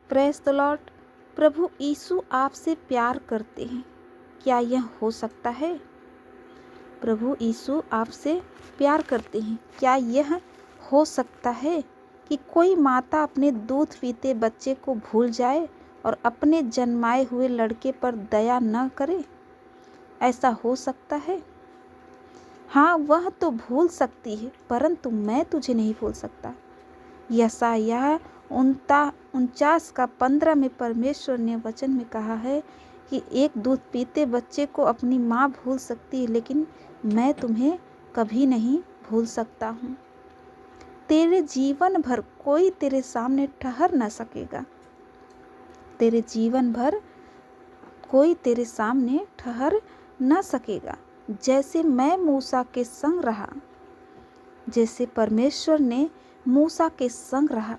Praise the Lord. प्रभु यीशु आपसे प्यार करते हैं, क्या यह हो सकता है? प्रभु यीशु आपसे प्यार करते हैं, क्या यह हो सकता है कि कोई माता अपने दूध पीते बच्चे को भूल जाए और अपने जन्माए हुए लड़के पर दया न करे? ऐसा हो सकता है? हाँ, वह तो भूल सकती है, परंतु मैं तुझे नहीं भूल सकता। यशायाह 49:15 में परमेश्वर ने वचन में कहा है कि एक दूध पीते बच्चे को अपनी माँ भूल सकती है, लेकिन मैं तुम्हें कभी नहीं भूल सकता हूँ। तेरे जीवन भर कोई तेरे सामने ठहर न सकेगा। तेरे जीवन भर कोई तेरे सामने ठहर न सकेगा। जैसे मैं मूसा के संग रहा, जैसे परमेश्वर ने मूसा के संग रहा,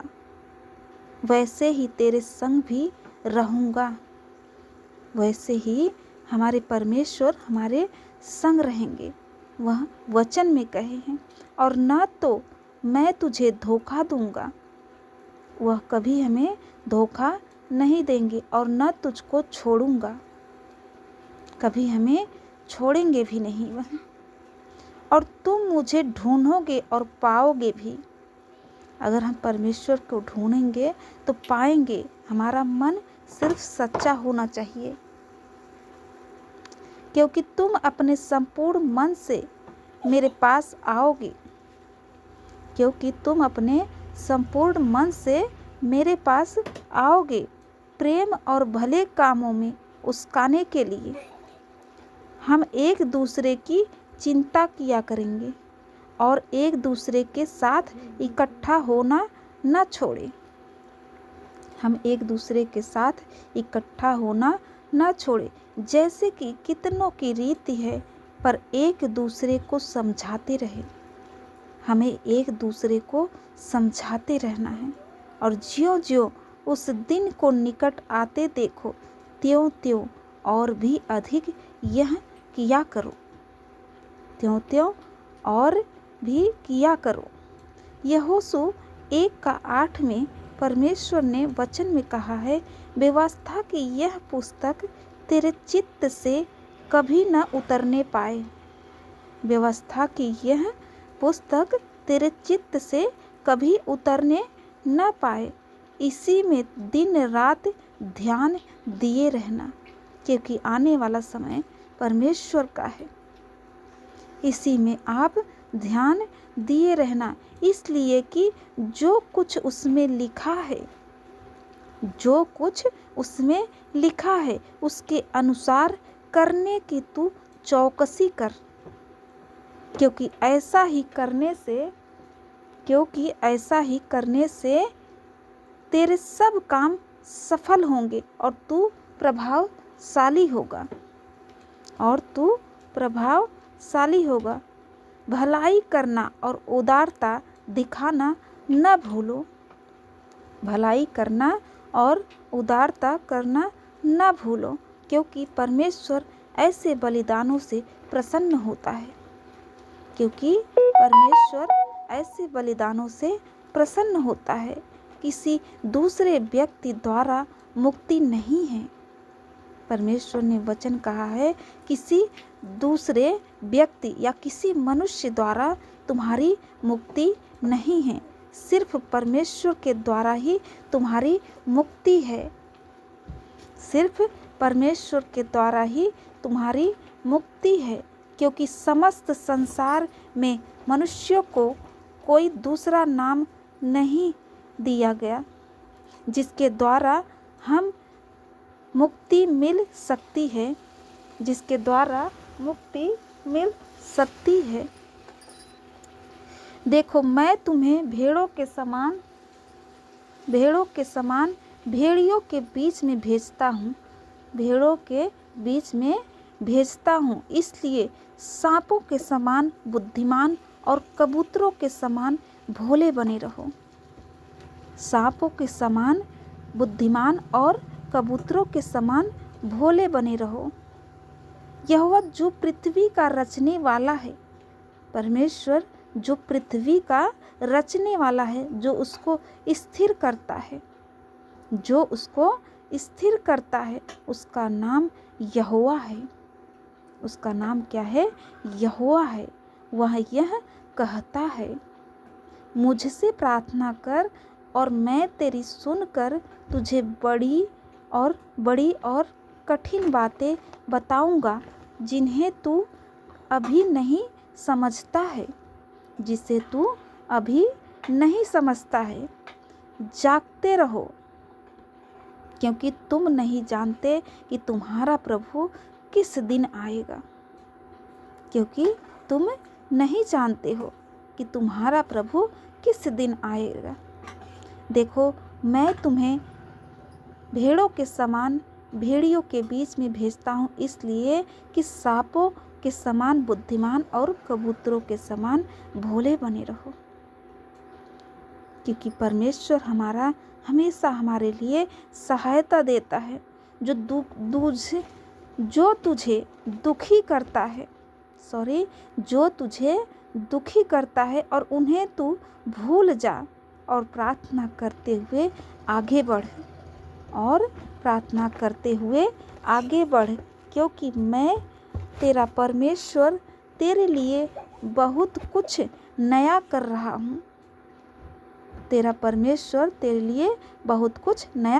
वैसे ही तेरे संग भी रहूँगा। वैसे ही हमारे परमेश्वर हमारे संग रहेंगे, वह वचन में कहे हैं। और न तो मैं तुझे धोखा दूंगा, वह कभी हमें धोखा नहीं देंगे, और न तुझको छोड़ूंगा, कभी हमें छोड़ेंगे भी नहीं वह। और तुम मुझे ढूंढोगे और पाओगे भी। अगर हम परमेश्वर को ढूंढेंगे तो पाएंगे। हमारा मन सिर्फ सच्चा होना चाहिए, क्योंकि तुम अपने संपूर्ण मन से मेरे पास आओगे। क्योंकि तुम अपने संपूर्ण मन से मेरे पास आओगे, प्रेम और भले कामों में उस्काने के लिए। हम एक दूसरे की चिंता किया करेंगे और एक दूसरे के साथ इकट्ठा होना न छोड़ें। हम एक दूसरे के साथ इकट्ठा होना न छोड़ें, जैसे कि कितनों की रीति है, पर एक दूसरे को समझाते रहें। हमें एक दूसरे को समझाते रहना है। और ज्यों-ज्यों उस दिन को निकट आते देखो, त्यों-त्यों और भी अधिक यह किया करो। त्यों-त्यों और भी किया करो। यहोशू 1:8 में परमेश्वर ने वचन में कहा है, व्यवस्था की यह पुस्तक तेरे चित्त से कभी न उतरने पाए। व्यवस्था की यह पुस्तक तेरे चित्त से कभी उतरने न पाए। इसी में दिन रात ध्यान दिए रहना, क्योंकि आने वाला समय परमेश्वर का है। इसी में आप ध्यान दिए रहना, इसलिए कि जो कुछ उसमें लिखा है, जो कुछ उसमें लिखा है, उसके अनुसार करने की तू चौकसी कर। क्योंकि ऐसा ही करने से तेरे सब काम सफल होंगे और तू प्रभावशाली होगा। भलाई करना और उदारता दिखाना न भूलो। भलाई करना और उदारता करना न भूलो, क्योंकि परमेश्वर ऐसे बलिदानों से प्रसन्न होता है। क्योंकि परमेश्वर ऐसे बलिदानों से प्रसन्न होता है। किसी दूसरे व्यक्ति द्वारा मुक्ति नहीं है। परमेश्वर ने वचन कहा है, किसी दूसरे व्यक्ति या किसी मनुष्य द्वारा तुम्हारी मुक्ति नहीं है, सिर्फ परमेश्वर के द्वारा ही तुम्हारी मुक्ति है। सिर्फ परमेश्वर के द्वारा ही तुम्हारी मुक्ति है, क्योंकि समस्त संसार में मनुष्यों को कोई दूसरा नाम नहीं दिया गया जिसके द्वारा हम मुक्ति मिल सकती है, जिसके द्वारा मुक्ति मिल सकती है। देखो, मैं तुम्हें भेड़ों के समान भेड़ियों के बीच में भेजता हूँ। भेड़ों के बीच में भेजता हूँ, इसलिए सांपों के समान बुद्धिमान और कबूतरों के समान भोले बने रहो। सांपों के समान बुद्धिमान और कबूतरों के समान भोले बने रहो। यहोवा जो पृथ्वी का रचने वाला है, परमेश्वर जो पृथ्वी का रचने वाला है, जो उसको स्थिर करता है, जो उसको स्थिर करता है उसका नाम यहोवा है। उसका नाम क्या है? यहोवा है। वह यह कहता है, मुझसे प्रार्थना कर और मैं तेरी सुनकर तुझे बड़ी और कठिन बातें बताऊंगा जिन्हें तू अभी नहीं समझता है, जिसे तू अभी नहीं समझता है। जागते रहो, क्योंकि तुम नहीं जानते कि तुम्हारा प्रभु किस दिन आएगा। क्योंकि तुम नहीं जानते हो कि तुम्हारा प्रभु किस दिन आएगा। देखो, मैं तुम्हें भेड़ों के समान भेड़ियों के बीच में भेजता हूँ, इसलिए कि सांपों के समान बुद्धिमान और कबूतरों के समान भोले बने रहो। क्योंकि परमेश्वर हमारा हमेशा हमारे लिए सहायता देता है। जो तुझे दुखी करता है और उन्हें तू भूल जा और प्रार्थना करते हुए आगे बढ़, क्योंकि मैं तेरा परमेश्वर तेरे लिए बहुत कुछ नया कर रहा हूँ। तेरा परमेश्वर तेरे लिए बहुत कुछ नया